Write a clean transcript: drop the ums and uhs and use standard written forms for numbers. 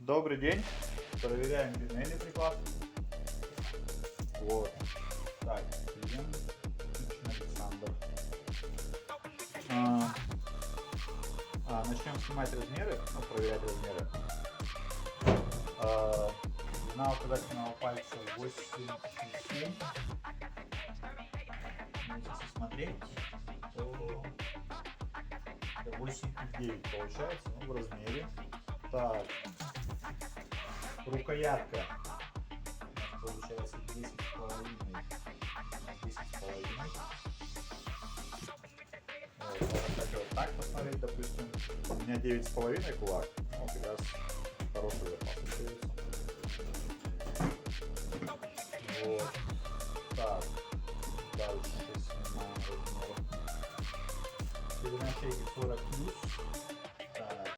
Добрый день. Проверяем линейный приклад. Вот. Так, клиент Александр. Начнем снимать размеры, проверять размеры. Длина указательного пальца 8,7. Если смотреть, то 8,9 получается, в размере. Так, рукоятка получается 10,5 на 10,5. Вот так посмотреть, допустим, у меня 9,5 кулак, как раз хороший запас получается. Вот. Так, дальше снимаем размер. Ширина шейки 40 плюс.